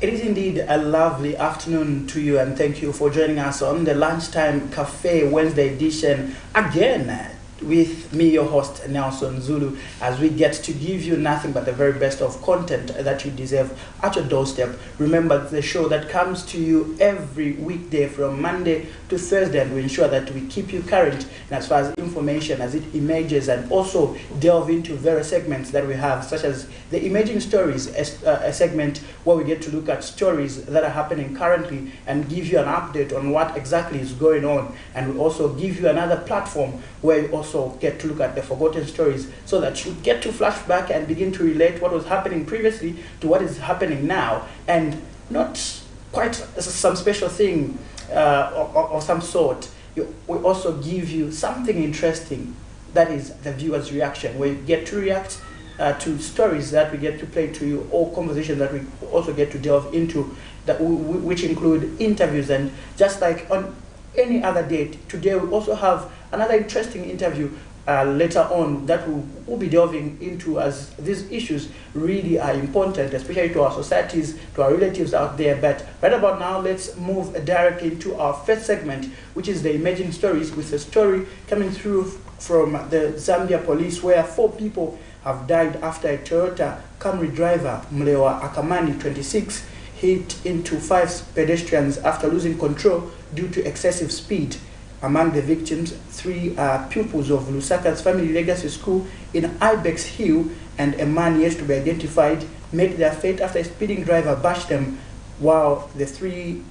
It is indeed a lovely afternoon to you, and thank you for joining us on the Lunchtime Cafe Wednesday edition again with me, your host, Nelson Zulu, as we get to give you nothing but the very best of content that you deserve at your doorstep. Remember, the show that comes to you every weekday from Monday to Thursday, and we ensure that we keep you current in as far as information as it emerges, and also delve into various segments that we have, such as the Emerging Stories, a segment where we get to look at stories that are happening currently and give you an update on what exactly is going on. And we also give you another platform where you also get to look at the forgotten stories, so that you get to flash back and begin to relate what was happening previously to what is happening now, and not quite some special thing of some sort. We also give you something interesting, that is the viewer's reaction, where you get to react to stories that we get to play to you, or conversations that we also get to delve into, which include interviews. And just like on any other date, today we also have another interesting interview later on that we'll be delving into, as these issues really are important, especially to our societies, to our relatives out there. But right about now, let's move directly into our first segment, which is the Emerging Stories, with a story coming through from the Zambia police, where 4 people have died after a Toyota Camry driver, Mlewa Akamani, 26, hit into 5 pedestrians after losing control due to excessive speed. Among the victims, 3 are pupils of Lusaka's Family Legacy School in Ibex Hill, and a man yet to be identified met their fate after a speeding driver bashed them while the 3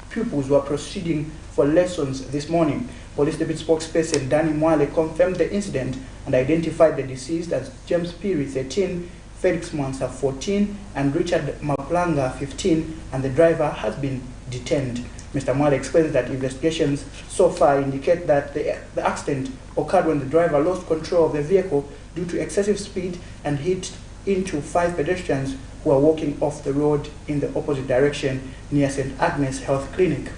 pupils were proceeding for lessons this morning. Police Deputy Spokesperson Danny Mwale confirmed the incident and identified the deceased as James Piri, 13, Felix Mwansa, 14, and Richard Maplanga, 15, and the driver has been detained. Mr. Mwale explains that investigations so far indicate that the accident occurred when the driver lost control of the vehicle due to excessive speed and hit into 5 pedestrians who are walking off the road in the opposite direction near St. Agnes Health Clinic.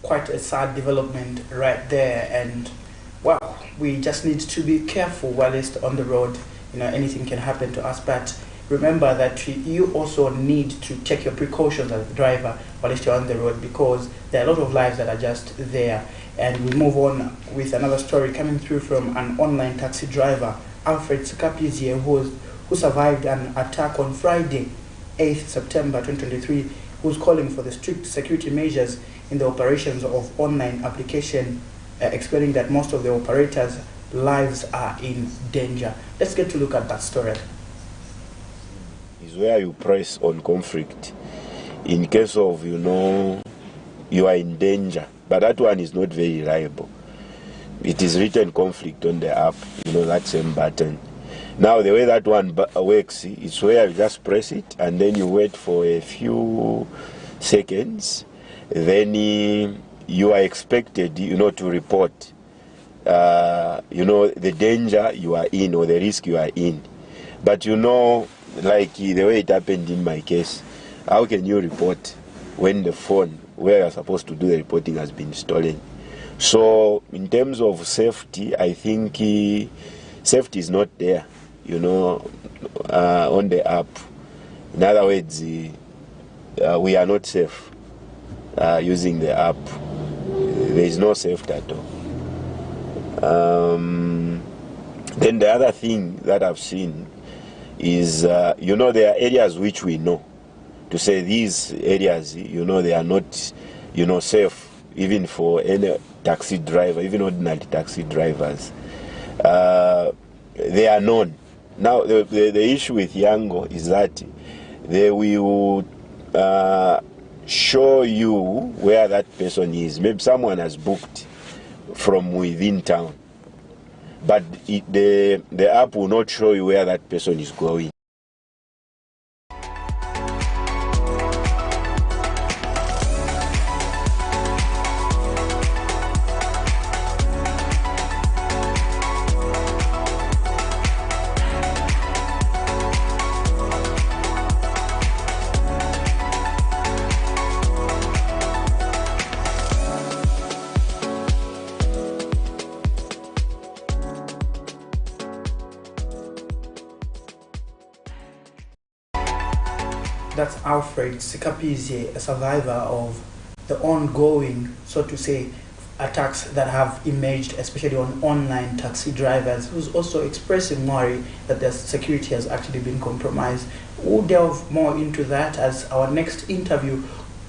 Quite a sad development right there, and well, we just need to be careful whilst on the road. Anything can happen to us, but remember that you also need to take your precautions as a driver whilst you're on the road, because there are a lot of lives that are just there. And we move on with another story coming through from an online taxi driver, Alfred Sikapizie, who survived an attack on Friday, 8th September 2023, who's calling for the strict security measures in the operations of online application, explaining that most of the operators' lives are in danger. Let's get to look at that story. Is where you press on conflict in case of, you are in danger. But that one is not very reliable. It is written conflict on the app, that same button. Now the way that one works is where you just press it and then you wait for a few seconds. Then you are expected, to report, the danger you are in or the risk you are in. But like the way it happened in my case, how can you report when the phone where you're supposed to do the reporting has been stolen? So in terms of safety, I think safety is not there, on the app. In other words, we are not safe using the app. There is no safety at all. Then the other thing that I've seen is, there are areas which we know. To say these areas, they are not, safe, even for any taxi driver, even ordinary taxi drivers. They are known. Now, the issue with Yango is that they will show you where that person is. Maybe someone has booked from within town, but the app will not show you where that person is going. That's Alfred Sikapizie, a survivor of the ongoing, so to say, attacks that have emerged, especially on online taxi drivers, who's also expressing worry that their security has actually been compromised. We'll delve more into that as our next interview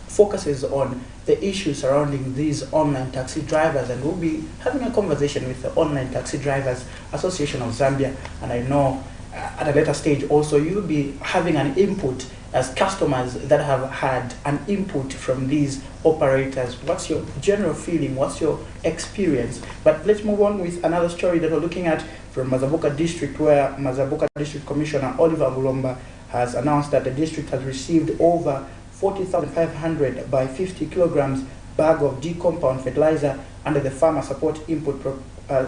focuses on the issues surrounding these online taxi drivers, and we'll be having a conversation with the Online Taxi Drivers Association of Zambia. And I know at a later stage also you'll be having an input as customers that have had an input from these operators. What's your general feeling? What's your experience? But let's move on with another story that we're looking at from Mazabuka District, where Mazabuka District Commissioner Oliver Mulomba has announced that the district has received over 40,500 by 50 kilograms bag of D-compound fertilizer under the Farmer Support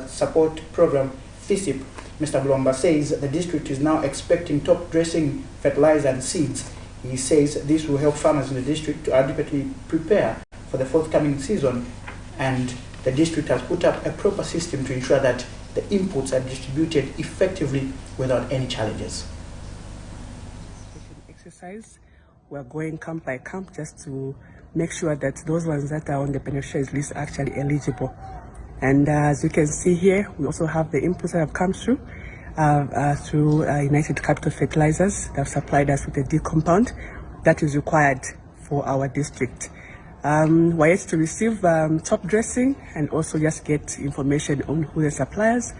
Support Program, FISIP. Mr. Mulomba says the district is now expecting top dressing fertilizer and seeds. He says this will help farmers in the district to adequately prepare for the forthcoming season, and the district has put up a proper system to ensure that the inputs are distributed effectively without any challenges. Exercise. We're going camp by camp just to make sure that those ones that are on the beneficiaries list are actually eligible. And as you can see here, we also have the inputs that have come through United Capital Fertilizers that have supplied us with a D-compound that is required for our district. We're yet to receive top dressing and also just get information on who the suppliers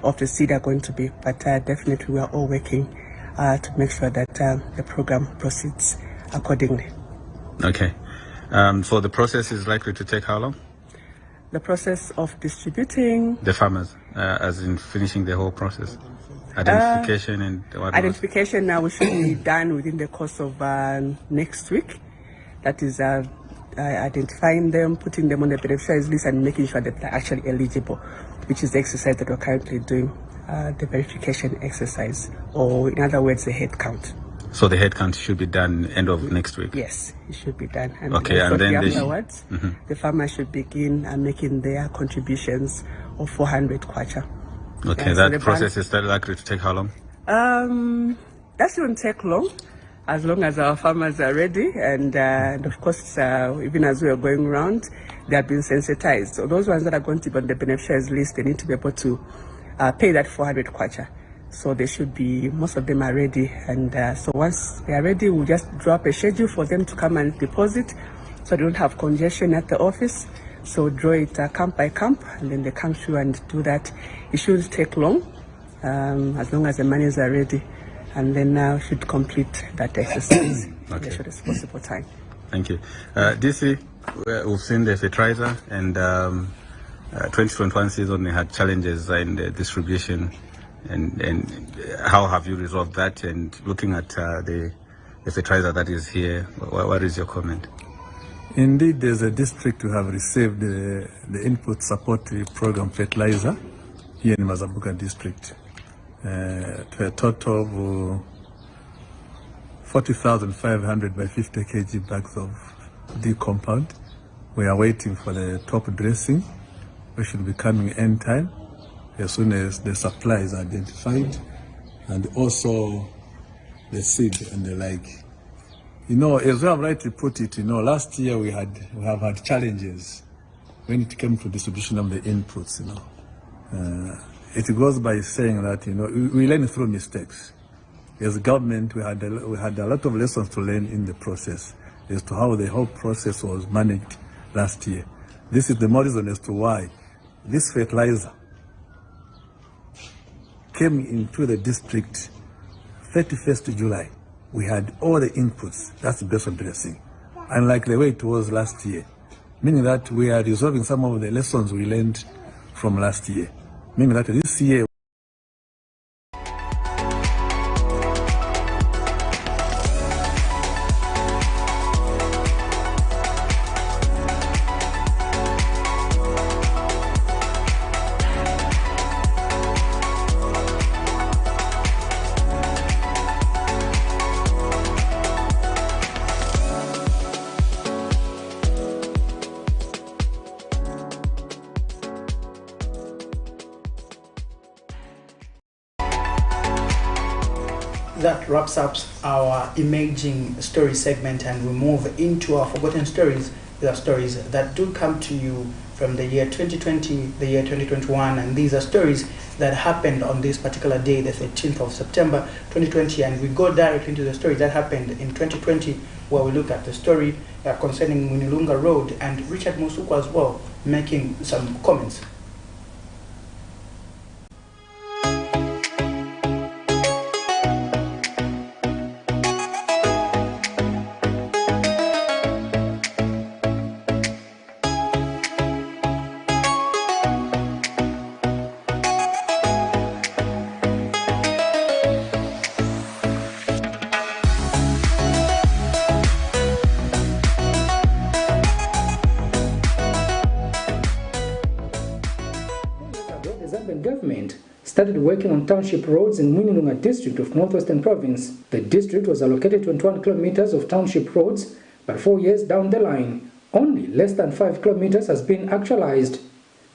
of the seed are going to be. But definitely we are all working to make sure that the program proceeds accordingly. Okay. So the process is likely to take how long? The process of distributing the farmers, as in finishing the whole process, identification and what identification now should be done within the course of next week. That is identifying them, putting them on the beneficiaries list, and making sure that they're actually eligible, which is the exercise that we're currently doing, the verification exercise, or in other words, the head count. So the head count should be done end of next week? Yes, it should be done. And okay, and then afterwards, the farmers should begin making their contributions of 400 kwacha. Okay, that so process is still likely to take how long? That shouldn't take long as our farmers are ready. And of course, even as we are going around, they have been sensitized. So those ones that are going to be on the beneficiaries list, they need to be able to pay that 400 kwacha. So they should be, most of them are ready, and so once they are ready, we'll just draw up a schedule for them to come and deposit, so they don't have congestion at the office. So draw it camp by camp, and then they come through and do that. It shouldn't take long, as long as the monies are ready, and then should complete that exercise in the shortest possible time. Thank you. DC, we've seen the fertilizer, and 2021 season they had challenges in the distribution. And how have you resolved that? And looking at the fertilizer that is here, what is your comment? Indeed, there's a district who have received the input support program fertilizer here in Mazabuka district to a total of 40,500 by 50 kg bags of D-compound. We are waiting for the top dressing, which should be coming end time, as soon as the supply is identified, and also the seed and the like. You know, as I have rightly put it, you know, last year we have had challenges when it came to distribution of the inputs, you know. It goes by saying that, you know, we learn through mistakes. As a government, we had a lot of lessons to learn in the process as to how the whole process was managed last year. This is the more reason as to why this fertilizer came into the district 31st July. We had all the inputs, that's based on dressing, unlike the way it was last year, meaning that we are resolving some of the lessons we learned from last year, meaning that this year that wraps up our imaging story segment, and we move into our forgotten stories. These are stories that do come to you from the year 2020, the year 2021, and these are stories that happened on this particular day, the 13th of September 2020, and we go directly into the story that happened in 2020, where we look at the story concerning Mwinilunga Road, and Richard Musuku as well making some comments. Government started working on township roads in Mwinilunga district of Northwestern Province. The district was allocated 21 kilometers of township roads, but 4 years down the line, only less than 5 kilometers has been actualized.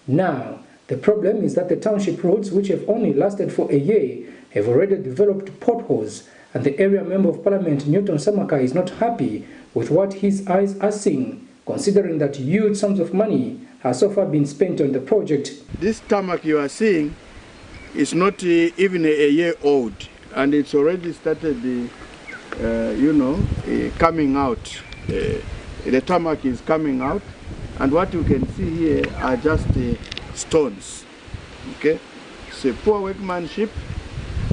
Now, the problem is that the township roads, which have only lasted for a year, have already developed potholes, and the area member of parliament Newton Samaka is not happy with what his eyes are seeing, considering that huge sums of money has so far been spent on the project. This tarmac you are seeing is not even a year old, and it's already started, coming out. The tarmac is coming out, and what you can see here are just stones. Okay, it's a poor workmanship.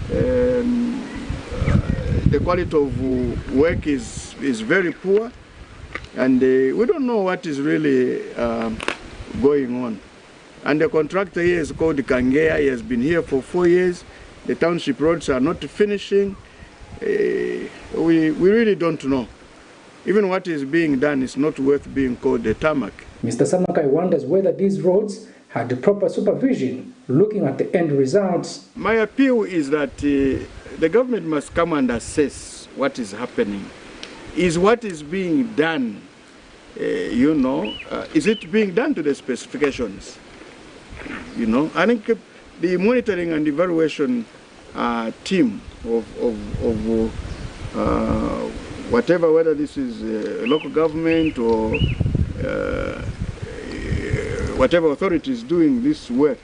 The quality of work is very poor, and we don't know what is really going on. And the contractor here is called Kangea. He has been here for 4 years. The township roads are not finishing. We really don't know. Even what is being done is not worth being called a tarmac. Mr. Samakai wonders whether these roads had the proper supervision, looking at the end results. My appeal is that the government must come and assess what is happening. Is what is being done, is it being done to the specifications? I think the monitoring and evaluation team of whatever, whether this is local government or whatever authority is doing this work,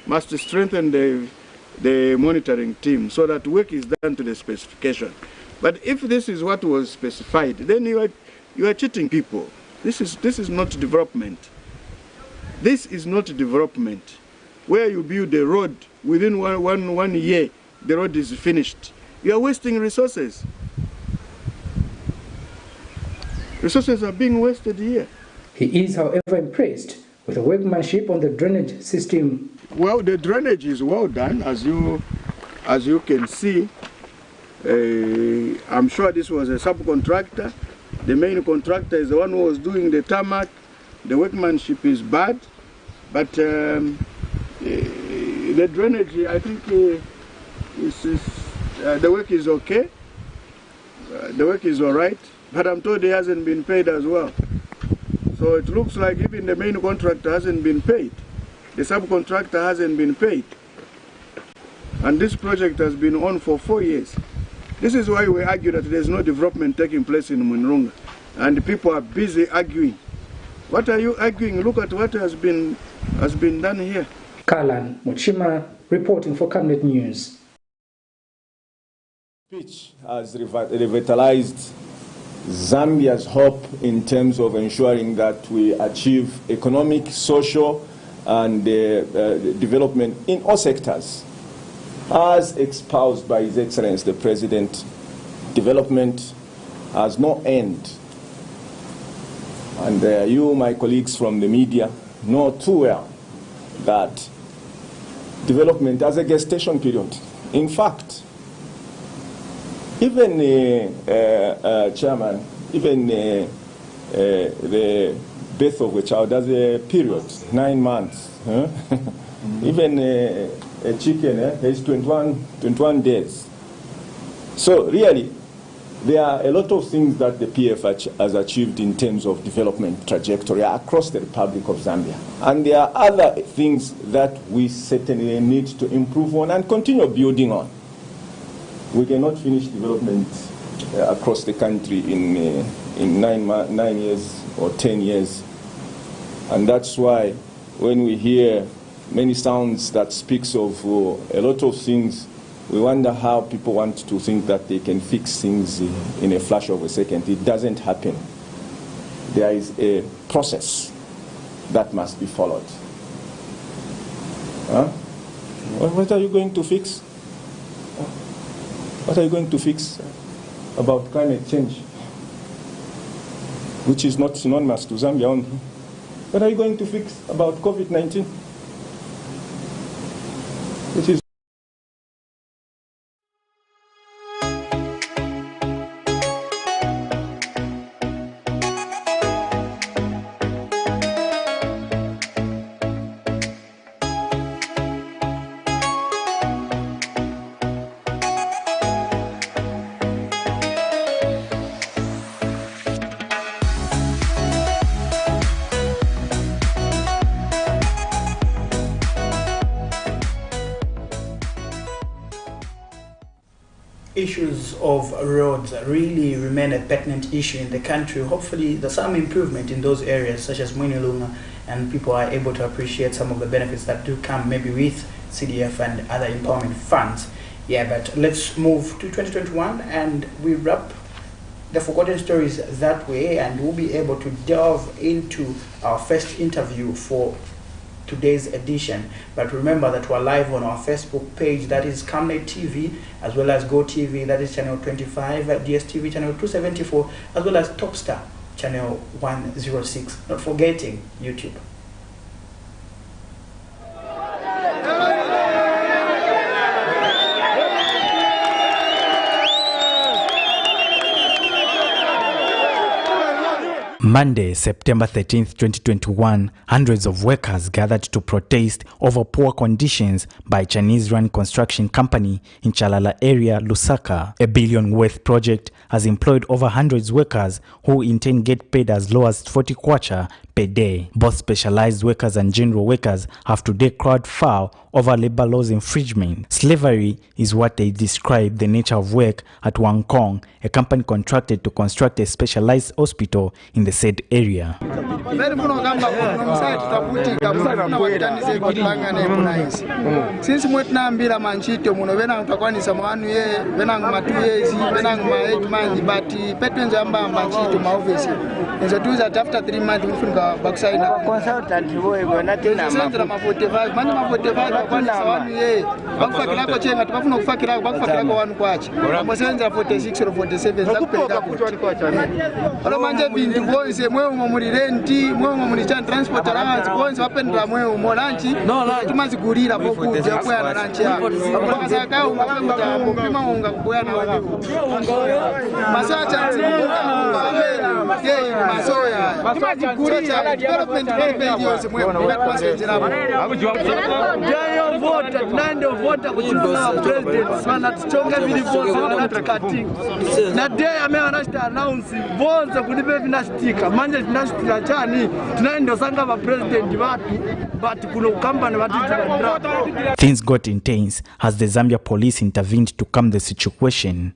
must strengthen the monitoring team so that work is done to the specification. But if this is what was specified, then you are cheating people. This is not development. This is not development. Where you build a road within one year, the road is finished. You are wasting resources. Resources are being wasted here. He is, however, impressed with the workmanship on the drainage system. Well, the drainage is well done, as you can see. I'm sure this was a subcontractor. The main contractor is the one who was doing the tarmac. The workmanship is bad, but the drainage, I think, the work is okay. The work is all right, but I'm told he hasn't been paid as well. So it looks like even the main contractor hasn't been paid. The subcontractor hasn't been paid. And this project has been on for 4 years. This is why we argue that there's no development taking place in Mwinilunga, and people are busy arguing. What are you arguing? Look at what has been done here. Kalan Mochima reporting for Camnet News. Speech has revitalized Zambia's hope in terms of ensuring that we achieve economic, social, and development in all sectors. As espoused by His Excellency the President, development has no end. And you, my colleagues from the media, know too well that development has a gestation period. In fact, even Chairman, even the birth of a child has a period, 9 months. Huh? Even a chicken is 21 days. So really, there are a lot of things that the PF has achieved in terms of development trajectory across the Republic of Zambia. And there are other things that we certainly need to improve on and continue building on. We cannot finish development across the country in 9 years or 10 years. And that's why when we hear many sounds that speaks of a lot of things, we wonder how people want to think that they can fix things in a flash of a second. It doesn't happen. There is a process that must be followed. Huh? What are you going to fix? What are you going to fix about climate change, which is not synonymous to Zambia only? What are you going to fix about COVID-19? It is issues of roads really remain a pertinent issue in the country. Hopefully there's some improvement in those areas such as Mwinilunga, and people are able to appreciate some of the benefits that do come maybe with CDF and other empowerment funds. Yeah, but let's move to 2021 and we wrap the forgotten stories that way, and we'll be able to delve into our first interview for today's edition. But remember that we're live on our Facebook page, that is Camnet TV, as well as Go TV, that is channel 25, DSTV channel 274, as well as Topstar channel 106, not forgetting YouTube. Monday, September 13th, 2021, hundreds of workers gathered to protest over poor conditions by Chinese-run construction company in Chalala area, Lusaka. A billion-worth project has employed over hundreds of workers who in turn get paid as low as 40 kwacha per day. Both specialized workers and general workers have today crowd foul over labor laws infringement. Slavery is what they describe the nature of work at Wangkong, a company contracted to construct a specialized hospital in the said area. Since Mutnambira Manchito, Munovena Takwanis Amanu, Venang Matuyes, Venang Maitman, but Petenzamba Manchito, my office. And so, after 3 months, we can go backside. Consultant, we were not in the center of 45, Manama 45, 1 year, Bakfakako chain at Bafno Fakira, Bakfakako 1 watch. Mosenda 46 or 47, Romanja being to go is a Momuri Renti, Momuri transport allowance, points up and Moranchi, no, like Mas Gurira, Boku, Japan, Rancha, Masaka, Masacha, Masoya, Things got intense as the Zambia police intervened to calm the situation.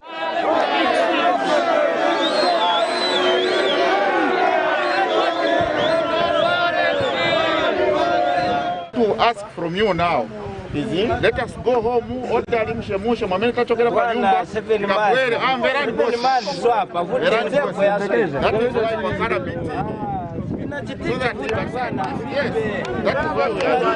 To ask from you now, let us go home, order mshemushe mwameni kachokera kwa nyumba kabwele verani boss. That is why we are beating. So that yes, that is why we are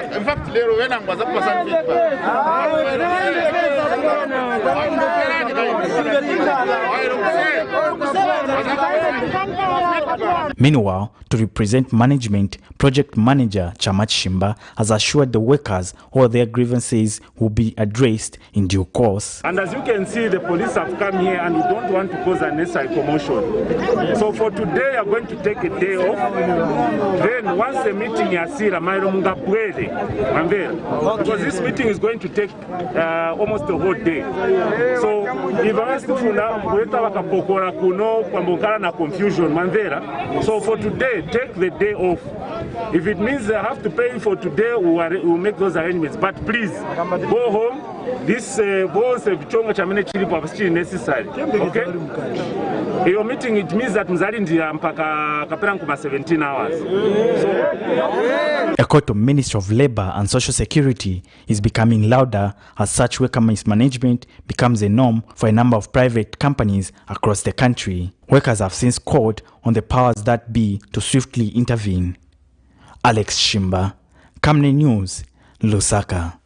in fact, Meanwhile, to represent management, project manager Chamat Shimba has assured the workers all their grievances will be addressed in due course. And as you can see, the police have come here and we don't want to cause unnecessary commotion. So for today, we are going to take a day off. Then once the meeting is because this meeting is going to take almost the whole day. So if I ask confusion, so for today, take the day off. If it means they have to pay for today, we'll make those arrangements. But please, go home. This was necessary. Okay? Your meeting, it means that mpaka 17 hours. A call to Ministry of Labour and Social Security is becoming louder as such worker mismanagement becomes a norm for a number of private companies across the country. Workers have since called on the powers that be to swiftly intervene. Alex Shimba, Camnet News, Lusaka.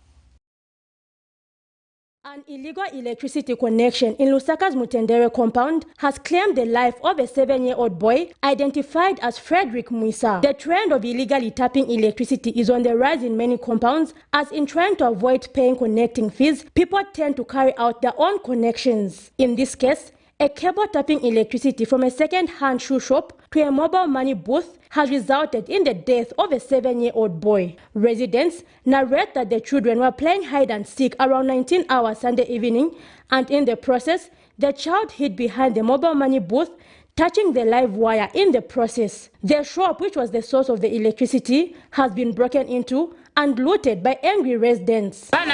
An illegal electricity connection in Lusaka's Mutendere compound has claimed the life of a 7-year-old boy identified as Frederick Muisa. The trend of illegally tapping electricity is on the rise in many compounds, as in trying to avoid paying connecting fees, people tend to carry out their own connections. In this case, a cable tapping electricity from a second-hand shoe shop to a mobile money booth has resulted in the death of a 7-year-old boy. Residents narrate that the children were playing hide and seek around 19 hours Sunday evening, and in the process, the child hid behind the mobile money booth, touching the live wire in the process. The shop, which was the source of the electricity, has been broken into and looted by angry residents. Then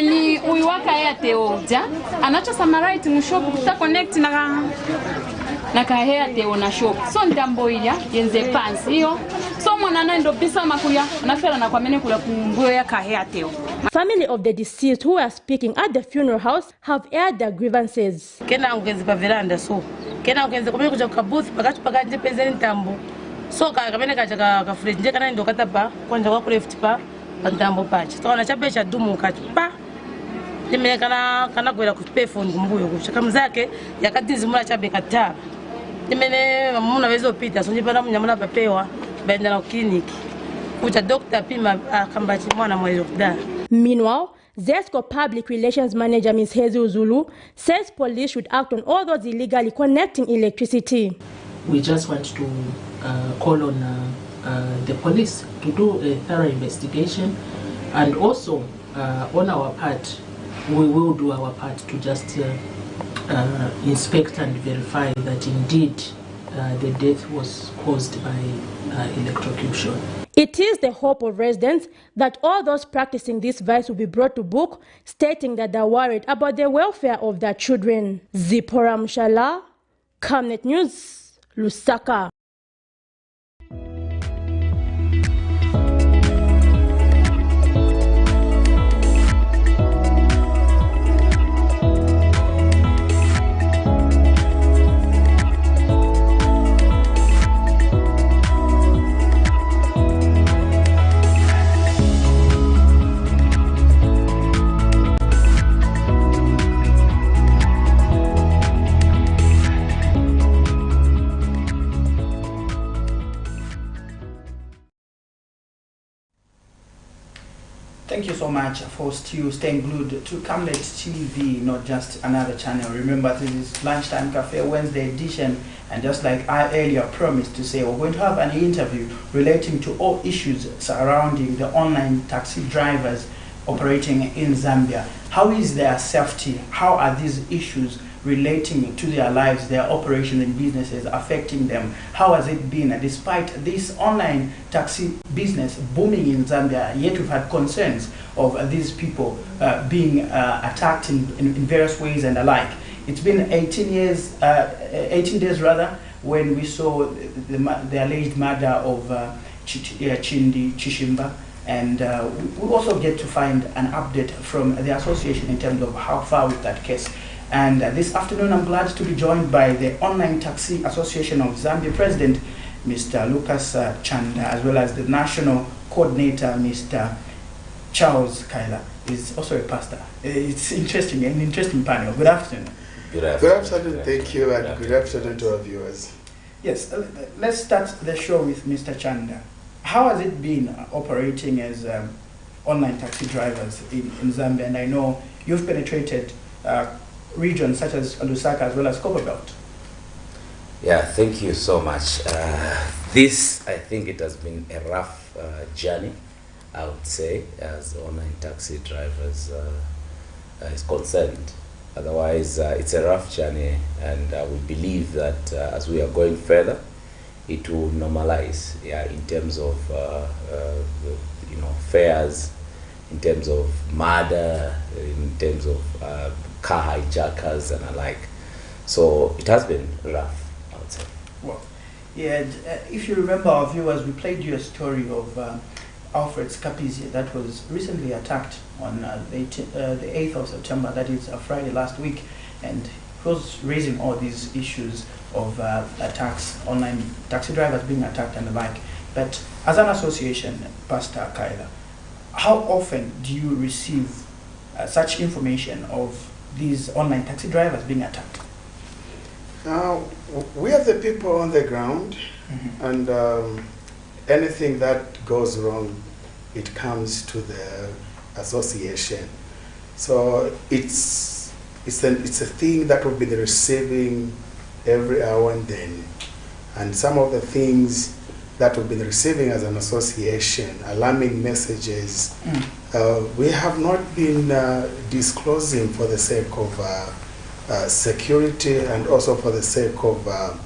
we work at the oja, and not just a right in the shop to connect na kahea te ona shop. So ndamboya yenze pansi yo. Someone anaendo bisa makuya na fela na kwa mene kula kumboya kahea teo. Family of the deceased who are speaking at the funeral house have aired their grievances. Kena ukenzi pa veranda so. Kena ukenzi kumene kuja kabuthi pakati nje pezeni ntambo. So kamene kaja ka fridge nje kana ndo katapa kwanja kwa left pa ntambo pacha. So na chabe cha dumu kachupa. Nimene kana kwela ku pay phone kumbuyo kuchaka mzake yakatizi mula chabe kataba. Nimene muna wezo pita so njipana mnyamuna papewa baenda na kliniki. Kucha doctor pima akambachi mwana mwezi okda. Meanwhile, ZESCO Public Relations Manager Ms. Hezi Zulu says police should act on all those illegally connecting electricity. We just want to call on the police to do a thorough investigation, and also on our part, we will do our part to just inspect and verify that indeed the death was caused by electrocution. It is the hope of residents that all those practicing this vice will be brought to book, stating that they are worried about the welfare of their children. Zipora Mshala, Camnet News, Lusaka. Thank you so much for still staying glued to Camnet TV, not just another channel. Remember, this is Lunchtime Cafe Wednesday edition, and just like I earlier promised to say, we're going to have an interview relating to all issues surrounding the online taxi drivers operating in Zambia. How is their safety? How are these issues relating to their lives, their operations and businesses affecting them? How has it been? Despite this online taxi business booming in Zambia, yet we've had concerns of these people being attacked in various ways and alike. It's been 18 days rather, when we saw the alleged murder of Chindi Chishimba, and we also get to find an update from the association in terms of how far with that case. And this afternoon, I'm glad to be joined by the Online Taxi Association of Zambia President, Mr. Lucas Chanda, as well as the National Coordinator, Mr. Charles Kaila. He's also a pastor. It's interesting, an interesting panel. Good afternoon. Good afternoon, thank you, and good afternoon to our viewers. Yes, let's start the show with Mr. Chanda. How has it been operating as online taxi drivers in Zambia? And I know you've penetrated regions such as Lusaka as well as Copperbelt. Yeah, thank you so much. This, I think it has been a rough journey, I would say, as online taxi drivers is concerned. Otherwise, it's a rough journey, and we believe that as we are going further, it will normalize, in terms of fares, in terms of murder, in terms of car hijackers and alike. So it has been rough, I would say. Well, yeah, if you remember, our viewers, we played you a story of Alfred Scapizia that was recently attacked on the 8th of September, that is a Friday last week, and he was raising all these issues of attacks, online taxi drivers being attacked and the like. But as an association, Pastor Kaila, how often do you receive such information of these online taxi drivers being attacked? We are the people on the ground, and anything that goes wrong, it comes to the association. So it's a thing that we've been receiving every hour and then, and some of the things that we've been receiving as an association, alarming messages, we have not been disclosing for the sake of security and also for the sake of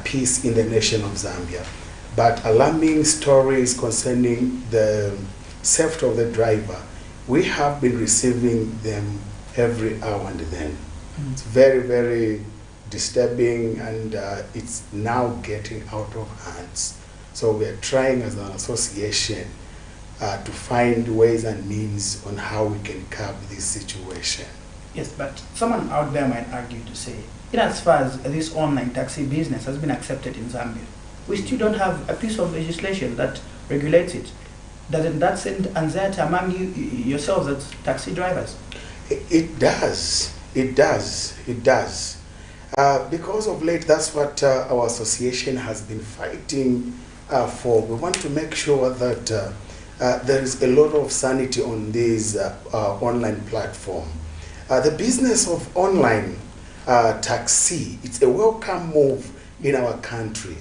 peace in the nation of Zambia. But alarming stories concerning the safety of the driver, we have been receiving them every hour and then. It's very, very disturbing, and it's now getting out of hands. So we are trying as an association to find ways and means on how we can curb this situation. Yes, but someone out there might argue to say, in as far as this online taxi business has been accepted in Zambia, we still don't have a piece of legislation that regulates it. Doesn't that send anxiety among yourselves as taxi drivers? It does. It does. It does. Because of late, that's what our association has been fighting for. We want to make sure that there is a lot of sanity on this online platform. The business of online taxi, it's a welcome move in our country.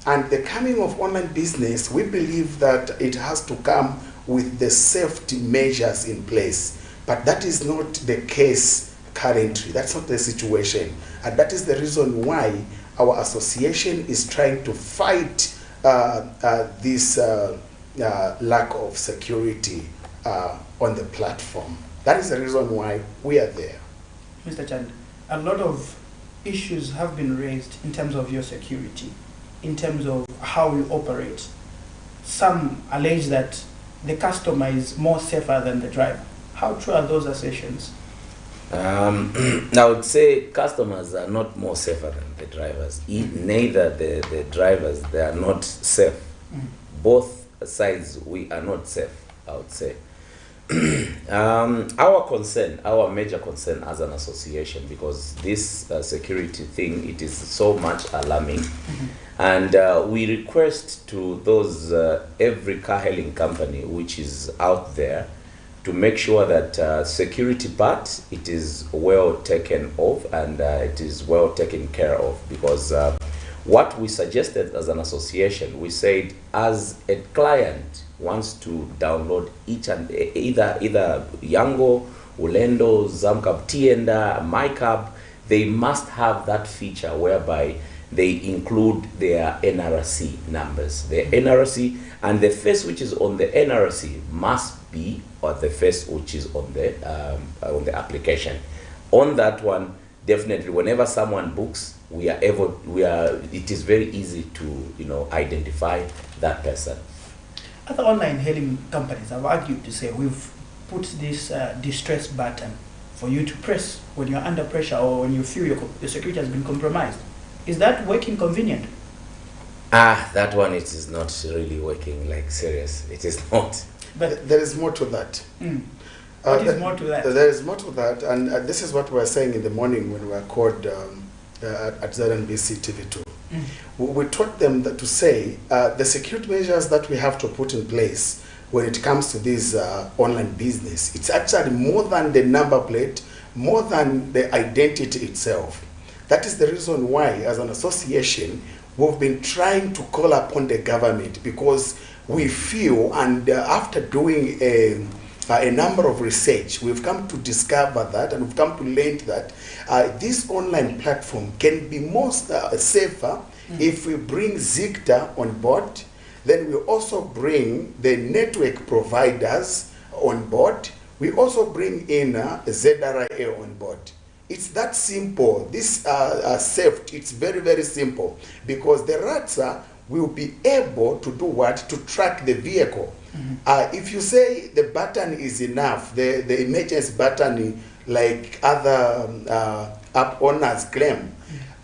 And the coming of online business, we believe that it has to come with the safety measures in place. But that is not the case currently. That's not the situation. And that is the reason why our association is trying to fight this lack of security on the platform. That is the reason why we are there. Mr. Chand, a lot of issues have been raised in terms of your security, in terms of how you operate. Some allege that the customer is more safer than the driver. How true are those assertions? I would say customers are not more safer than the drivers. Neither the drivers, they are not safe. Both sides, we are not safe, I would say. Our major concern as an association, because this security thing, it is so much alarming, and we request to those, every car hailing company which is out there, to make sure that security part, it is well taken of and it is well taken care of, because what we suggested as an association, we said as a client wants to download each and either Yango, Ulendo, Zamcab, Tienda, MyCab, they must have that feature whereby they include their NRC numbers. The NRC and the face which is on the NRC must be or the face which is on the application. On that one, definitely, whenever someone books, it is very easy to identify that person. Other online hailing companies have argued to say we've put this distress button for you to press when you're under pressure or when you feel your security has been compromised. Is that working convenient? That one, it is not really working, like serious. It is not. But there is more to that. What is more to that? There is more to that, and this is what we were saying in the morning when we were called at ZNBC TV2. We taught them to say the security measures that we have to put in place when it comes to this online business, it's actually more than the number plate, more than the identity itself. That is the reason why, as an association, we've been trying to call upon the government, because we feel, and after doing a number of research, we've come to discover that, and we've come to learn that this online platform can be safer if we bring Zigta on board. Then we also bring the network providers on board. We also bring in ZRA on board. It's that simple. This safety, it's very, very simple, because the RATSA will be able to do what? To track the vehicle. If you say the button is enough, the emergency button, like other app owners claim,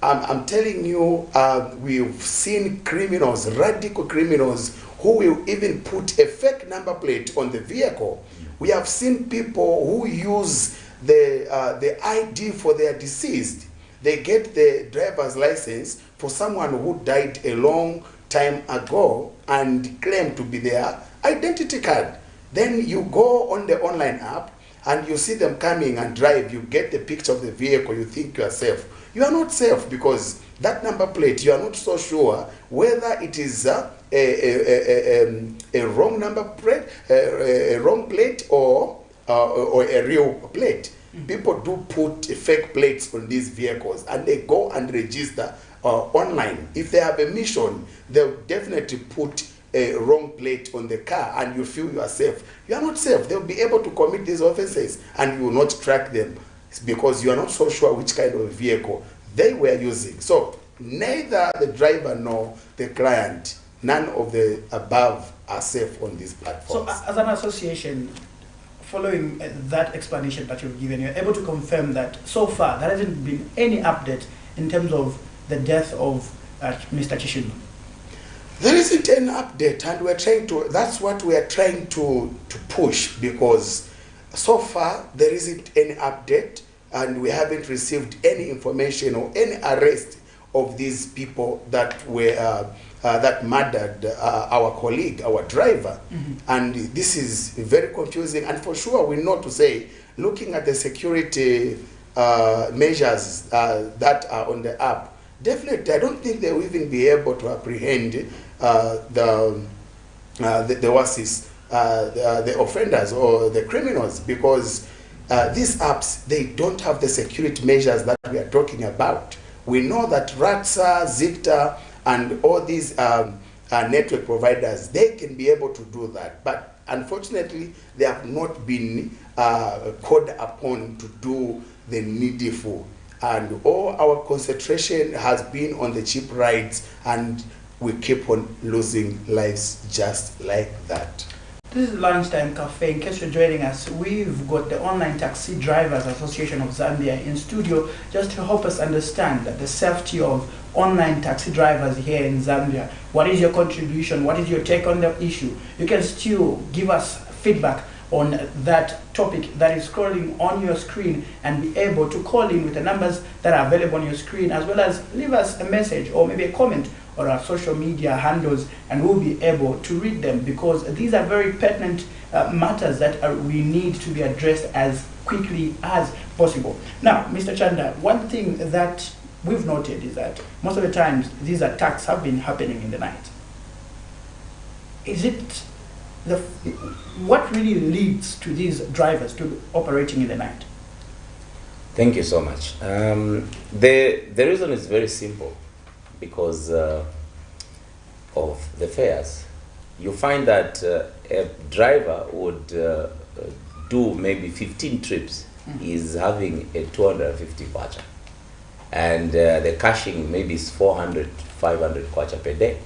I'm telling you, we've seen criminals, radical criminals, who will even put a fake number plate on the vehicle. We have seen people who use the ID for their deceased. They get the driver's license for someone who died a long time ago and claim to be their identity card. Then you go on the online app and you see them coming and drive. You get the picture of the vehicle. You think you are safe. You are not safe, because that number plate, you are not so sure whether it is a wrong number plate, a wrong plate, or a real plate. People do put fake plates on these vehicles, and they go and register online. If they have a mission, they'll definitely put a wrong plate on the car, and you feel you are safe. You are not safe. They'll be able to commit these offenses, and you will not track them, because you are not so sure which kind of vehicle they were using. So neither the driver nor the client, none of the above, are safe on these platforms. So as an association, following that explanation that you've given, you're able to confirm that so far there hasn't been any update in terms of the death of Mr. Chishindu? There isn't any update, and we're trying to, that's what we are trying to push, because so far there isn't any update, and we haven't received any information or any arrest of these people that were that murdered our colleague, our driver. And this is very confusing, and for sure we know to say, looking at the security measures that are on the app, definitely I don't think they will even be able to apprehend the offenders or the criminals, because these apps, they don't have the security measures that we are talking about. We know that RATSA, Zigta, and all these network providers, they can be able to do that. But unfortunately, they have not been called upon to do the needful. And all our concentration has been on the cheap rides, and we keep on losing lives just like that. This is Lunchtime Cafe. In case you're joining us, we've got the Online Taxi Drivers Association of Zambia in studio just to help us understand the safety of online taxi drivers here in Zambia. What is your contribution? What is your take on the issue? You can still give us feedback on that topic that is scrolling on your screen, and be able to call in with the numbers that are available on your screen, as well as leave us a message or maybe a comment or our social media handles, and we'll be able to read them, because these are very pertinent matters that we need to be addressed as quickly as possible. Now, Mr. Chanda, one thing that we've noted is that most of the times these attacks have been happening in the night. Is it what really leads to these drivers to be operating in the night? Thank you so much. The reason is very simple, because of the fares. You find that a driver would do maybe 15 trips, is having a 250 kwacha. And the cashing maybe is 400, 500 kwacha per day,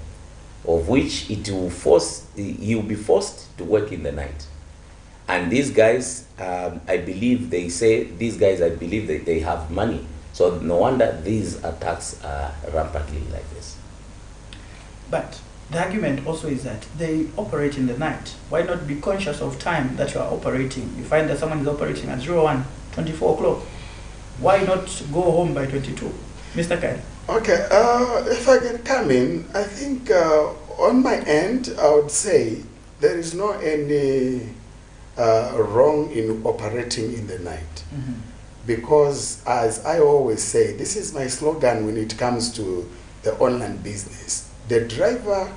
of which it will force, you'll be forced to work in the night. And these guys, I believe they say, these guys, I believe that they have money. So no wonder these attacks are rampantly like this. But the argument also is that they operate in the night. Why not be conscious of time that you are operating? You find that someone is operating at 01, 24 o'clock. Why not go home by 22? Mr. Kai. Okay, if I can come in, I think on my end, I would say there is no any wrong in operating in the night. Because as I always say, this is my slogan when it comes to the online business. The driver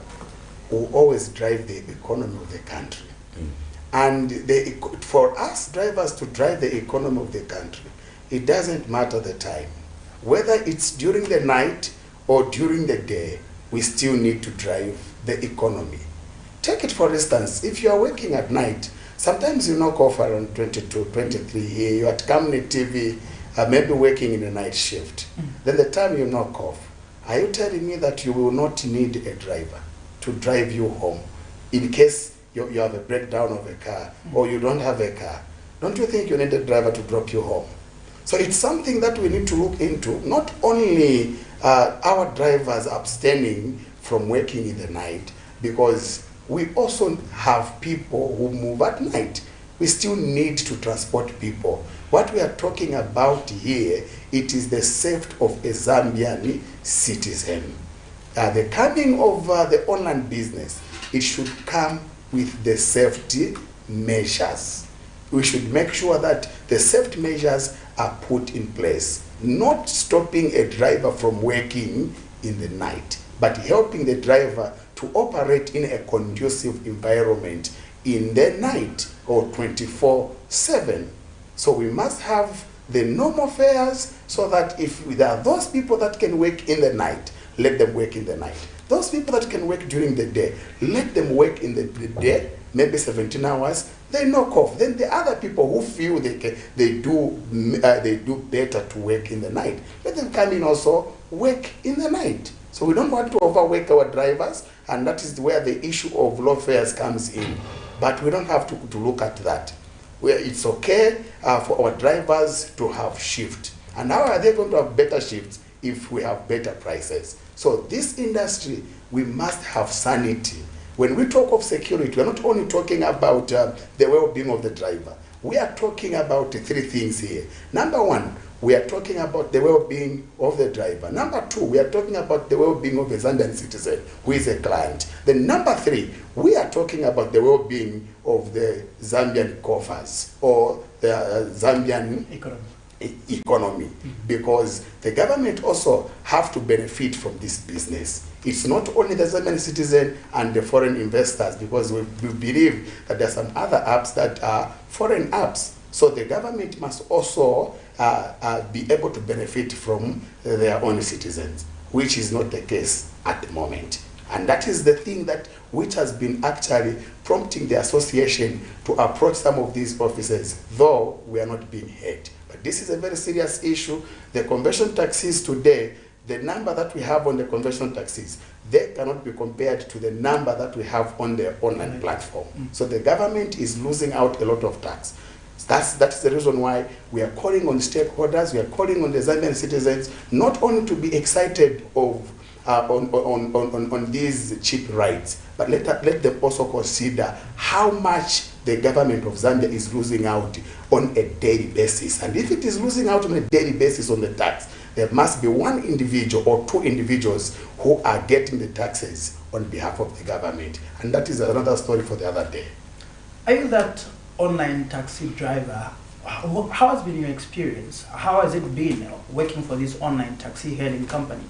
will always drive the economy of the country. And for us drivers to drive the economy of the country, it doesn't matter the time. Whether it's during the night or during the day, we still need to drive the economy. Take it for instance, if you are working at night, sometimes you knock off around 22, 23, you're at Camnet TV, maybe working in a night shift. Then the time you knock off, are you telling me that you will not need a driver to drive you home in case you have a breakdown of a car or you don't have a car? Don't you think you need a driver to drop you home? So it's something that we need to look into, not only our drivers abstaining from working in the night, because we also have people who move at night. We still need to transport people. What we are talking about here, it is the safety of a Zambian citizen. The coming of the online business, it should come with the safety measures. We should make sure that the safety measures are put in place, not stopping a driver from working in the night, but helping the driver to operate in a conducive environment in the night or 24/7. So we must have the normal fares so that if there are those people that can work in the night, let them work in the night. Those people that can work during the day, let them work in the day, maybe 17 hours, they knock off. Then the other people who feel they do better to work in the night, let them come in also work in the night. So we don't want to overwork our drivers, and that is where the issue of low fares comes in. But we don't have to look at that. Where it's okay for our drivers to have shift. And how are they going to have better shifts if we have better prices? So this industry, we must have sanity. When we talk of security, we're not only talking about the well-being of the driver. We are talking about three things here. Number one, we are talking about the well-being of the driver. Number two, we are talking about the well-being of a Zambian citizen who is a client. Then number three, we are talking about the well-being of the Zambian coffers or the Zambian economy, because the government also have to benefit from this business. It's not only the Zambian citizen and the foreign investors, because we believe that there are some other apps that are foreign apps. So the government must also be able to benefit from their own citizens, which is not the case at the moment. And that is the thing that which has been actually prompting the association to approach some of these offices, though we are not being heard. But this is a very serious issue. The conversion taxis today, the number that we have on the conversion taxis, they cannot be compared to the number that we have on the online platform. So the government is losing out a lot of tax. That's the reason why we are calling on stakeholders, we are calling on the Zambian citizens, not only to be excited of on these cheap rides, but let them also consider how much the government of Zambia is losing out on a daily basis. And if it is losing out on a daily basis on the tax, there must be one individual or two individuals who are getting the taxes on behalf of the government. And that is another story for the other day. Are you that online taxi driver? How has been your experience? How has it been working for this online taxi hailing company?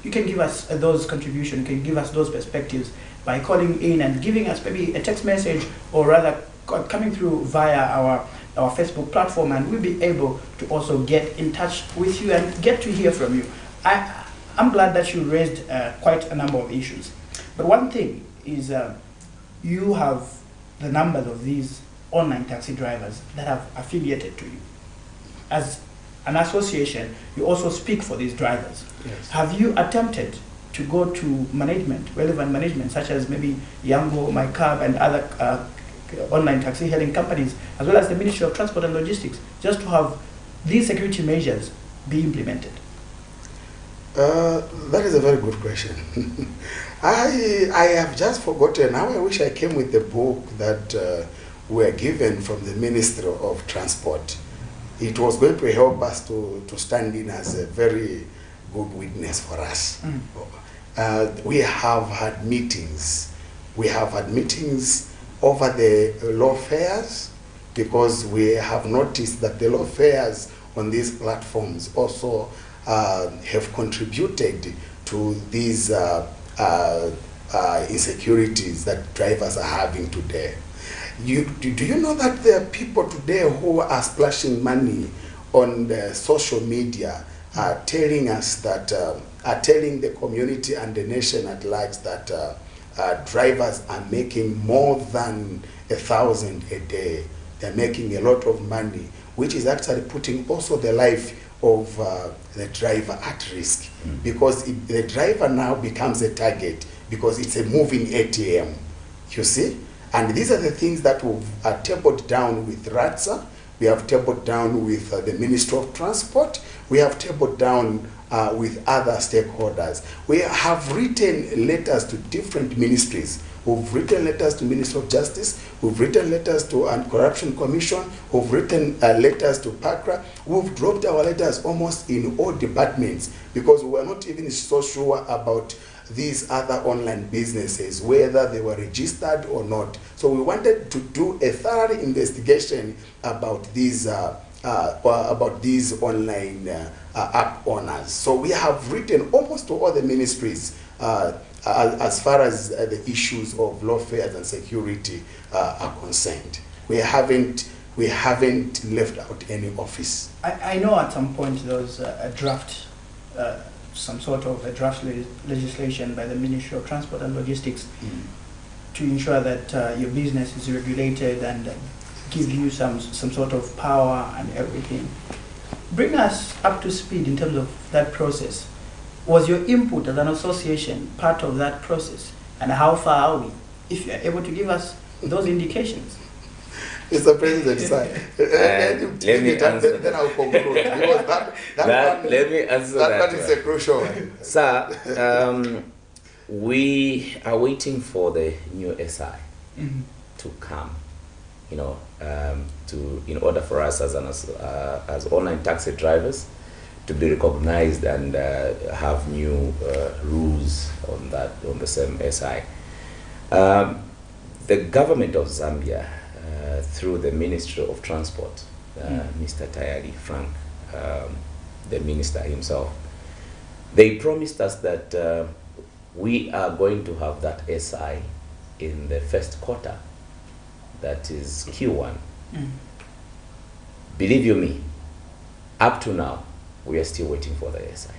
You can give us those contributions, you can give us those perspectives by calling in and giving us maybe a text message, or rather coming through via our Facebook platform, and we'll be able to also get in touch with you and get to hear from you. I'm glad that you raised quite a number of issues. But one thing is you have the numbers of these online taxi drivers that have affiliated to you. As an association, you also speak for these drivers. Yes. Have you attempted to go to management, relevant management, such as maybe Yango, MyCab, and other online taxi hailing companies, as well as the Ministry of Transport and Logistics, just to have these security measures be implemented? That is a very good question. I have just forgotten. Now I wish I came with the book that we were given from the Ministry of Transport. It was going to help us to stand in as a very good witness for us. We have had meetings. We have had meetings over the law fares, because we have noticed that the law fares on these platforms also have contributed to these insecurities that drivers are having today. Do you know that there are people today who are splashing money on the social media, telling us that, telling the community and the nation at large that drivers are making more than 1,000 a day. They're making a lot of money, which is actually putting also the life of the driver at risk, because the driver now becomes a target, because it's a moving ATM, you see? And these are the things that we've tabled down with RATSA, we have tabled down with the Ministry of Transport, we have tabled down with other stakeholders. We have written letters to different ministries. We've written letters to Ministry of Justice, we've written letters to Anti-Corruption Commission, we've written letters to PACRA. We've dropped our letters almost in all departments, because we were not even so sure about these other online businesses, whether they were registered or not. So we wanted to do a thorough investigation about these online app owners. So we have written almost to all the ministries as far as the issues of lawfare and security are concerned. We haven't left out any office. I know at some point there was a draft, some sort of a draft legislation by the Ministry of Transport and Logistics to ensure that your business is regulated and give you some sort of power and everything. Bring us up to speed in terms of that process. Was your input as an association part of that process? And how far are we? If you are able to give us those indications. Mr. President, sir. Let me answer. Then I'll conclude. Because Let me answer that. That one is a crucial one. Sir, we are waiting for the new SI to come. You know, in order for us as online taxi drivers to be recognized and have new rules on the same SI. The government of Zambia, through the Ministry of Transport, Mr. Tayari Frank, the minister himself, they promised us that we are going to have that SI in the first quarter. That is Q1. Believe you me, up to now, we are still waiting for the SI.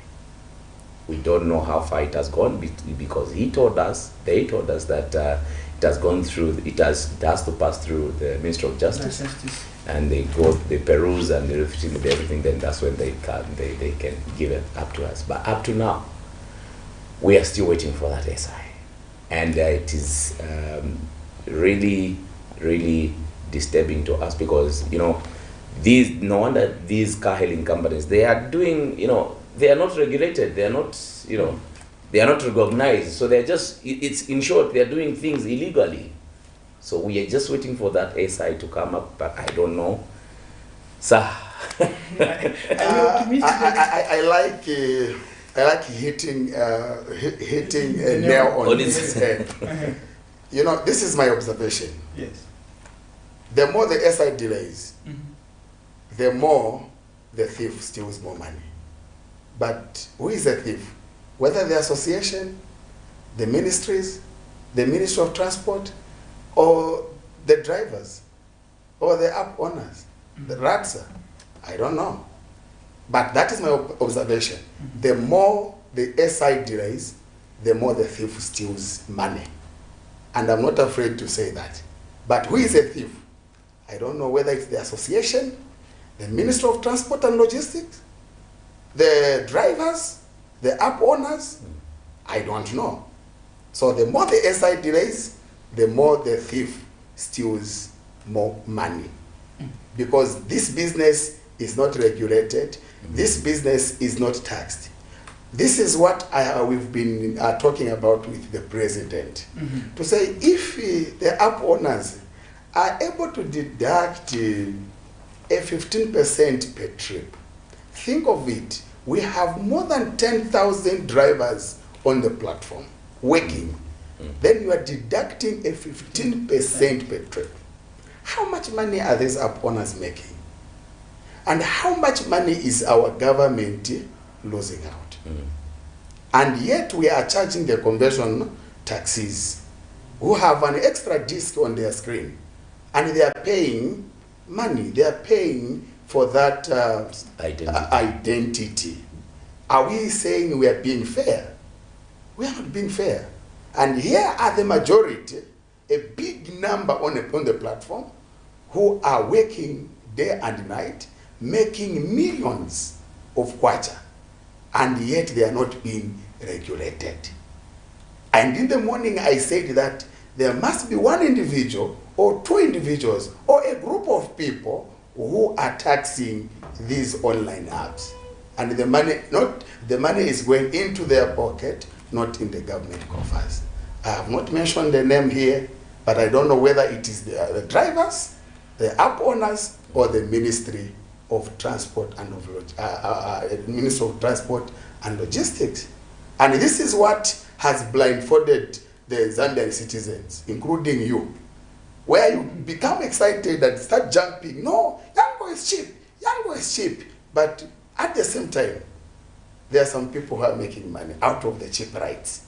We don't know how far it has gone, because they told us that it has gone through, it has to pass through the Ministry of Justice, and they peruse and they everything. Then that's when they can give it up to us. But up to now, we are still waiting for that SI, and it is really disturbing to us, because no wonder these car hailing companies, they are doing, they are not regulated, they are not, they are not recognized, so they're just, it's in short, they're doing things illegally. So we are just waiting for that SI to come up, but I don't know, sir, I like hitting a nail on its head. You know, this is my observation. Yes. The more the SI delays, the more the thief steals more money. But who is the thief? Whether the association, the ministries, the Ministry of Transport, or the drivers, or the app owners, the RATSA, I don't know. But that is my observation. The more the SI delays, the more the thief steals money. And I'm not afraid to say that. But who is a thief? I don't know whether it's the association, the Ministry of Transport and Logistics, the drivers, the app owners. I don't know. So the more the SI delays, the more the thief steals more money. Because this business is not regulated. This business is not taxed. This is what we've been talking about with the president. To say if the app owners are able to deduct a 15% per trip, think of it. We have more than 10,000 drivers on the platform working. Then you are deducting a 15% per trip. How much money are these app owners making? And how much money is our government losing out? And yet we are charging the conversion taxis who have an extra disc on their screen. And they are paying money. They are paying for that identity. Are we saying we are being fair? We are not being fair. And here are the majority, a big number on the platform, who are working day and night, making millions of kwacha, and yet they are not being regulated. And in the morning I said that there must be one individual or two individuals or a group of people who are taxing these online apps. And the money is going into their pocket, not in the government coffers. I have not mentioned the name here, but I don't know whether it is the drivers, the app owners, or the Ministry of Transport and Ministry of Transport and Logistics. And this is what has blindfolded the Zambian citizens, including you, where you become excited and start jumping. No, Yango is cheap. Yango is cheap. But at the same time, there are some people who are making money out of the cheap rides.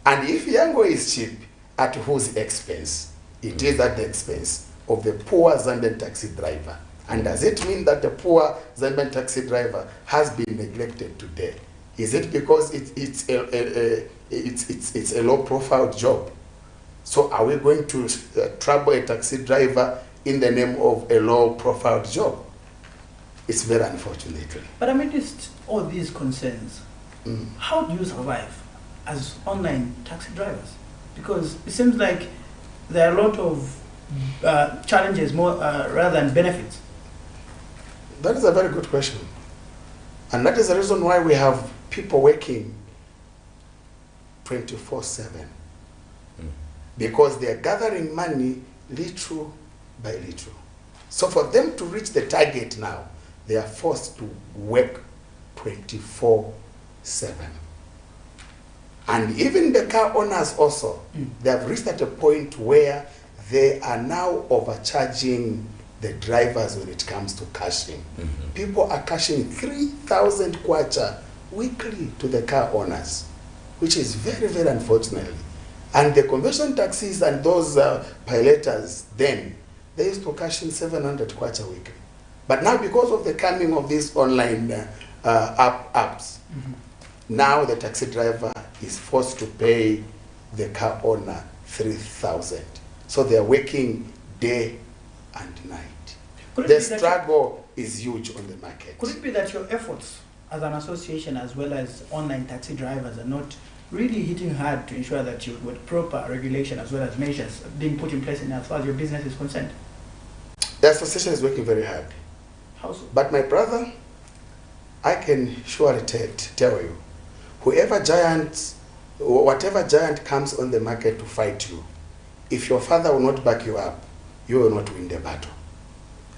And if Yango is cheap, at whose expense? It is at the expense of the poor Zambian taxi driver. And does it mean that the poor Zambian taxi driver has been neglected today? Is it because it's a low-profile job? So are we going to trouble a taxi driver in the name of a low-profile job? It's very unfortunate. But amidst all these concerns, how do you survive as online taxi drivers? Because it seems like there are a lot of challenges more rather than benefits. That is a very good question. And that is the reason why we have people working 24/7. Because they are gathering money little by little. So for them to reach the target now, they are forced to work 24/7. And even the car owners also, they have reached at a point where they are now overcharging the drivers when it comes to cashing. People are cashing 3,000 kwacha weekly to the car owners, which is very, very unfortunate. And the conversion taxis and those pilots, then, they used to cash in 700 kwacha weekly. But now because of the coming of these online apps, now the taxi driver is forced to pay the car owner 3,000. So they are working day and night. The struggle is huge on the market. Could it be that your efforts as an association as well as online taxi drivers are not really hitting hard to ensure that you with proper regulation as well as measures being put in place in as far as your business is concerned? The association is working very hard. How so? But my brother, I can surely tell you, whatever giant comes on the market to fight you, if your father will not back you up, you will not win the battle.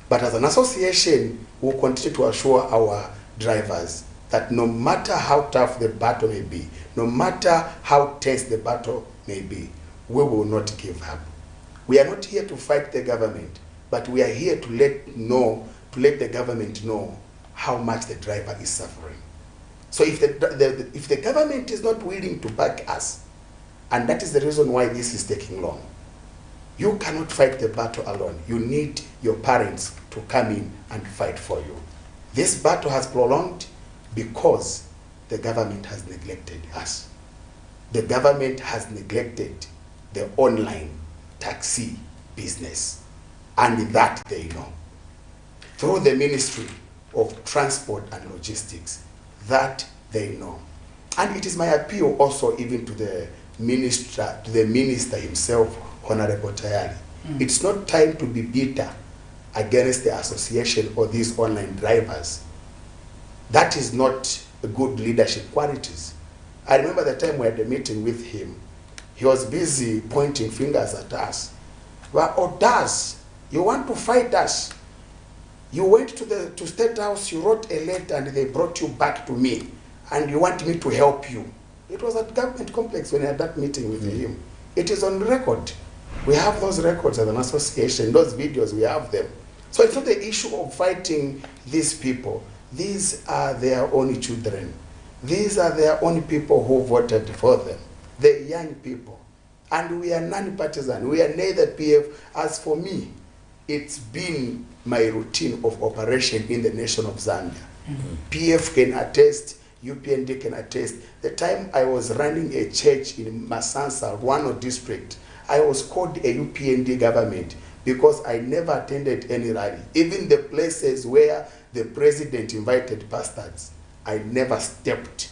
But as an association, we'll continue to assure our drivers that no matter how tough the battle may be, no matter how tense the battle may be, we will not give up. We are not here to fight the government, but we are here to let the government know how much the driver is suffering. So if the government is not willing to back us, and that is the reason why this is taking long, you cannot fight the battle alone. You need your parents to come in and fight for you. This battle has prolonged because the government has neglected us. The government has neglected the online taxi business, and that they know. Through the Ministry of Transport and Logistics, that they know. And it is my appeal also even to the minister himself, Honorable Tayari. It's not time to be bitter against the association or these online drivers. That is not good leadership qualities. I remember the time we had a meeting with him. He was busy pointing fingers at us. Well, Odas, you want to fight us? You went to State House, you wrote a letter, and they brought you back to me, and you want me to help you. It was at Government Complex when I had that meeting with him. It is on record. We have those records as an association, those videos, we have them. So it's not the issue of fighting these people. These are their only children. These are their only people who voted for them. The young people. And we are non-partisan. We are neither PF. As for me, it's been my routine of operation in the nation of Zambia. PF can attest, UPND can attest. The time I was running a church in Masansa, Rwano district, I was called a UPND government because I never attended any rally. Even the places where the president invited pastors, I never stepped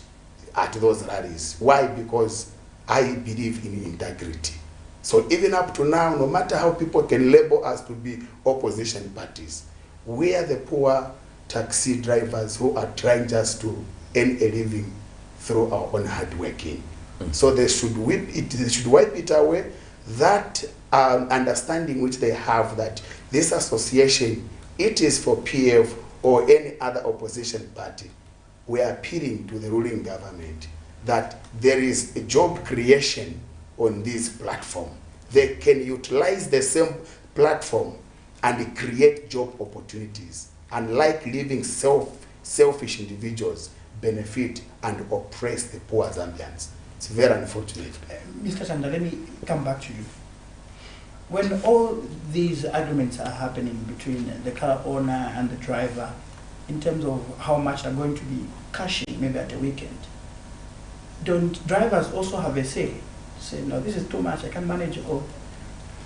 at those rallies. Why? Because I believe in integrity. So even up to now, no matter how people can label us to be opposition parties, we are the poor taxi drivers who are trying just to earn a living through our own hard working. So they should wipe it away. That understanding which they have that this association, it is for PF or any other opposition party. We are appealing to the ruling government that there is a job creation on this platform. They can utilize the same platform and create job opportunities, unlike leaving selfish individuals benefit and oppress the poor Zambians. It's very unfortunate. Mr. Chanda, let me come back to you. When all these arguments are happening between the car owner and the driver, in terms of how much are going to be cashing, maybe at the weekend, don't drivers also have a say? Say, no, this is too much, I can't manage it, or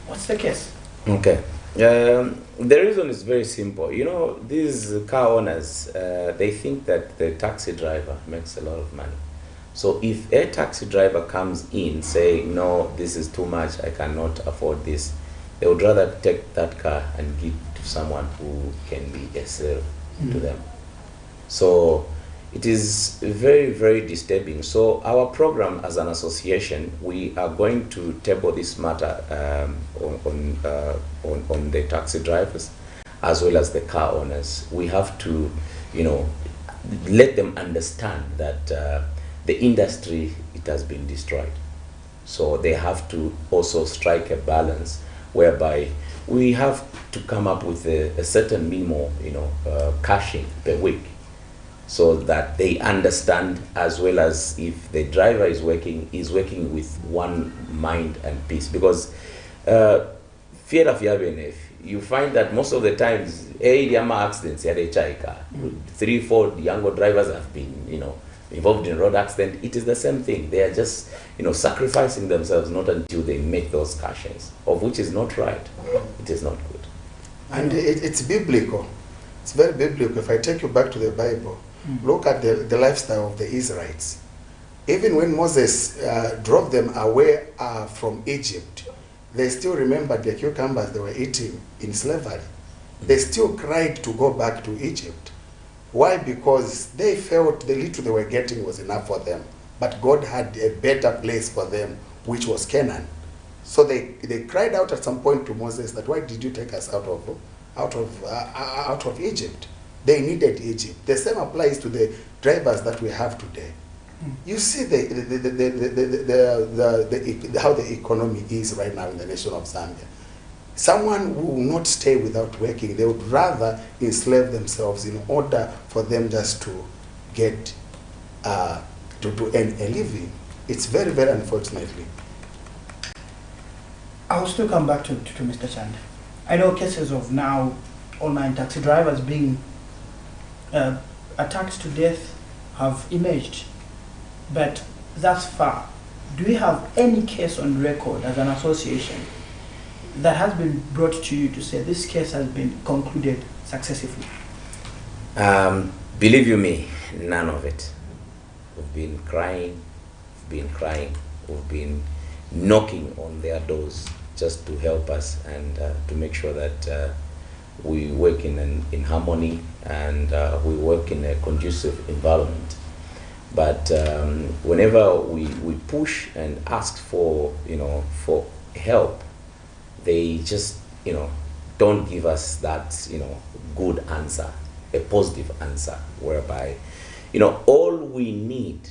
what's the case? Okay. The reason is very simple. You know, these car owners, they think that the taxi driver makes a lot of money. So if a taxi driver comes in saying, no, this is too much, I cannot afford this, they would rather take that car and give to someone who can be a slave to them. So it is very, very disturbing. So our program as an association, we are going to table this matter on the taxi drivers as well as the car owners. We have to, you know, let them understand that the industry, it has been destroyed. So they have to also strike a balance whereby we have to come up with a certain minimum, you know, cashing per week, so that they understand, as well as if the driver is working with one mind and peace. Because fear of you find that most of the times, accidents, 3-4 younger drivers have been, you know, involved in road accident. It is the same thing. They are just, you know, sacrificing themselves, not until they make those cashings, of which is not right. It is not good. And it's biblical. It's very biblical. If I take you back to the Bible, look at the lifestyle of the Israelites. Even when Moses drove them away from Egypt, they still remembered the cucumbers they were eating in slavery. They still cried to go back to Egypt. Why? Because they felt the little they were getting was enough for them. But God had a better place for them, which was Canaan. So they cried out at some point to Moses that, why did you take us out of out of Egypt. They needed Egypt. The same applies to the drivers that we have today. You see how the economy is right now in the nation of Zambia. Someone who will not stay without working. They would rather enslave themselves in order for them just to get to earn a living. It's very, very unfortunately. I'll still come back to Mr. Chand. I know cases of now online taxi drivers being attacked to death have emerged, but thus far, do you have any case on record as an association that has been brought to you to say this case has been concluded successfully? Believe you me, none of it. We've been crying, we've been knocking on their doors just to help us and to make sure that we work in harmony and we work in a conducive environment. But whenever we push and ask for for help, they just don't give us that good answer, a positive answer, whereby all we need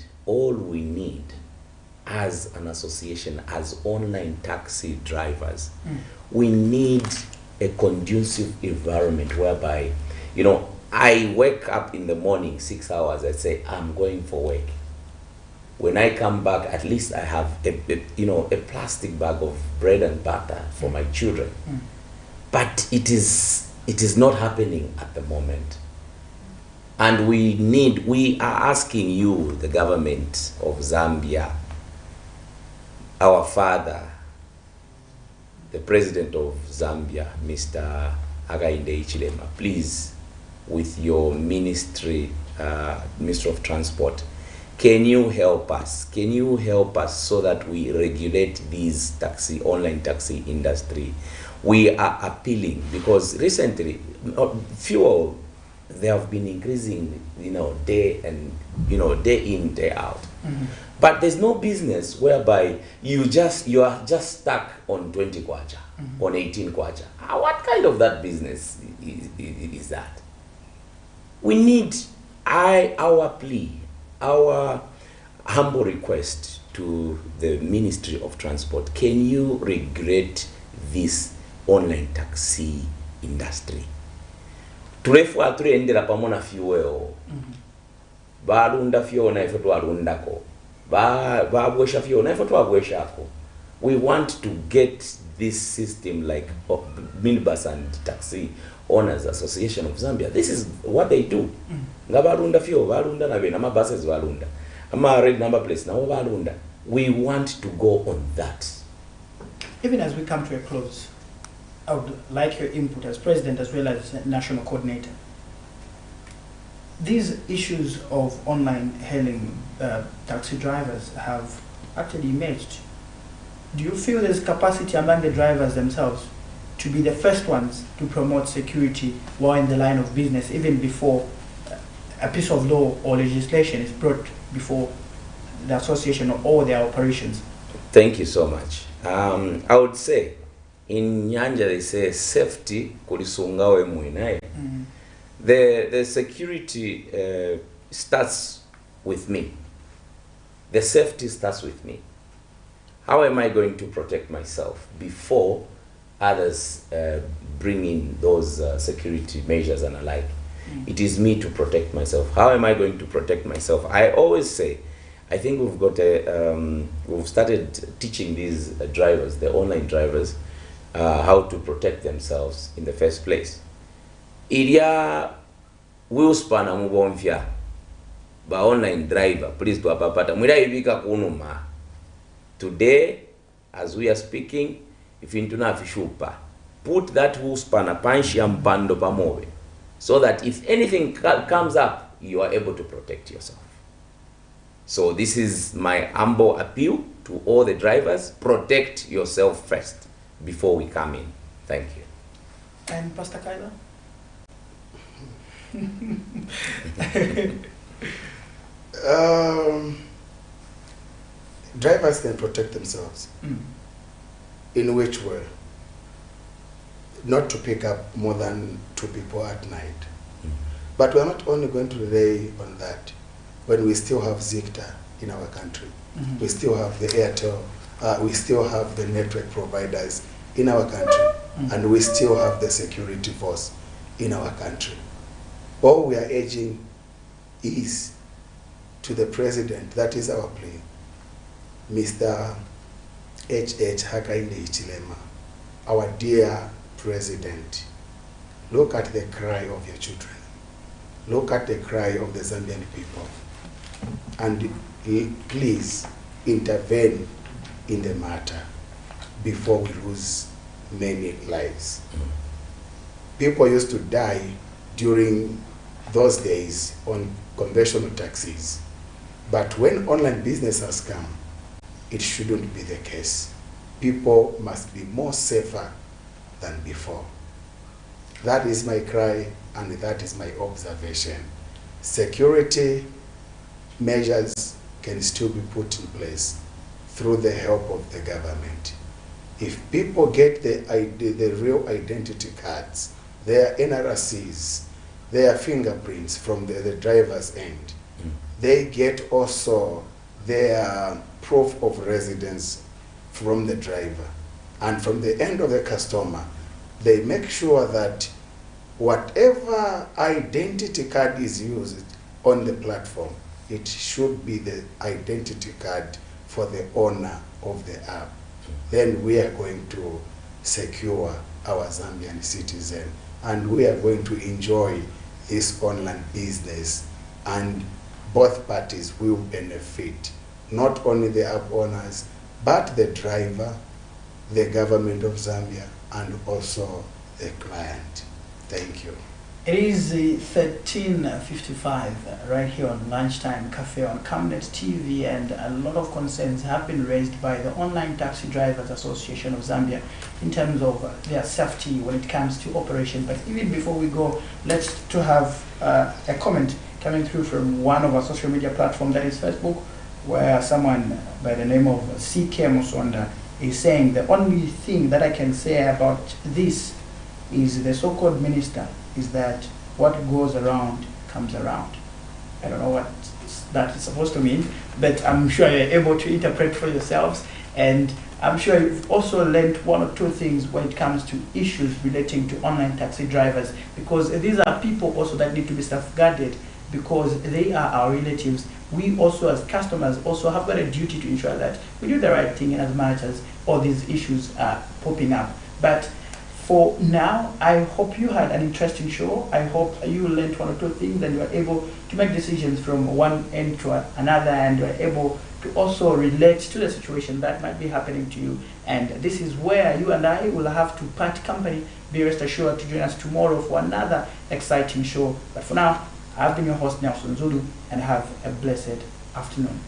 as an association, as online taxi drivers, we need a conducive environment whereby I wake up in the morning 6 hours, I say I'm going for work. When I come back, at least I have a plastic bag of bread and butter for my children. But it is not happening at the moment. And we are asking you, the government of Zambia, our father, the president of Zambia, Mr. Hakainde Hichilema, please, with your ministry, Ministry of Transport, can you help us? Can you help us so that we regulate these online taxi industry? We are appealing because recently fuel, they have been increasing, day in, day out. But there's no business whereby you are just stuck on 20 kwacha, on 18 kwacha. What kind of that business is that? We need our plea, our humble request to the Ministry of Transport. Can you regulate this online taxi industry? Tulefu atuendera pamona fuel. Barunda fuel na ifo twarundako. Babwesha fuel na ifo twabweshako. We want to get this system like minibus and taxi owners association of Zambia. This is what they do. Ngabarunda fuel, barunda na be na mabuses barunda. Ama red number plates na barunda. We want to go on that. Even as we come to a close, I would like your input as president as well as national coordinator. These issues of online hailing taxi drivers have actually emerged. Do you feel there's capacity among the drivers themselves to be the first ones to promote security while in the line of business, even before a piece of law or legislation is brought before the association or all their operations? Thank you so much. I would say, in Nyanja they say safety kulisungawe muinae. The security starts with me. The safety starts with me. How am I going to protect myself before others bring in those security measures and alike? It is me to protect myself. How am I going to protect myself? I always say, I think we've got we've started teaching these drivers, the online drivers, how to protect themselves in the first place. Iria wheelspana mubomfya ba online driver, please to apapata mwira ibika kunuma. Today, as we are speaking, if you intuna fishupa, put that wheelspanner panshi ampando pamobe, so that if anything comes up, you are able to protect yourself. So this is my humble appeal to all the drivers: protect yourself first before we come in. Thank you. And Pastor Kyla? Drivers can protect themselves. In which way? not to pick up more than 2 people at night. But we're not only going to rely on that when we still have Zicta in our country. We still have the Airtel, we still have the network providers in our country, and we still have the security force in our country. All we are urging is to the president, that is our plea, Mr. H.H. Hakainde Hichilema, our dear president, look at the cry of your children. Look at the cry of the Zambian people. And please intervene in the matter before we lose many lives. People used to die during those days on conventional taxis. But when online business has come, it shouldn't be the case. People must be more safer than before. That is my cry, and that is my observation. Security measures can still be put in place through the help of the government. If people get the real identity cards, their NRCs, their fingerprints from the driver's end, they get also their proof of residence from the driver. And from the end of the customer, they make sure that whatever identity card is used on the platform, it should be the identity card for the owner of the app. Then we are going to secure our Zambian citizen, and we are going to enjoy this online business, and both parties will benefit, not only the app owners, but the driver, the government of Zambia, and also the client. Thank you. It is 13:55 right here on Lunchtime Cafe on Camnet TV, and a lot of concerns have been raised by the Online Taxi Drivers Association of Zambia in terms of their safety when it comes to operation. But even before we go, let's to have a comment coming through from one of our social media platforms, that is Facebook, where someone by the name of CK Musonda is saying, the only thing that I can say about this is the so-called minister is that what goes around comes around. I don't know what that is supposed to mean, but I'm sure you're able to interpret for yourselves, and I'm sure you've also learned 1 or 2 things when it comes to issues relating to online taxi drivers, because these are people also that need to be safeguarded, because they are our relatives. We also as customers also have got a duty to ensure that we do the right thing as much as all these issues are popping up. But for now, I hope you had an interesting show. I hope you learned 1 or 2 things, and you are able to make decisions from one end to another, and you are able to also relate to the situation that might be happening to you. And this is where you and I will have to part company. Be rest assured to join us tomorrow for another exciting show. But for now, I've been your host, Nelson Zulu, and have a blessed afternoon.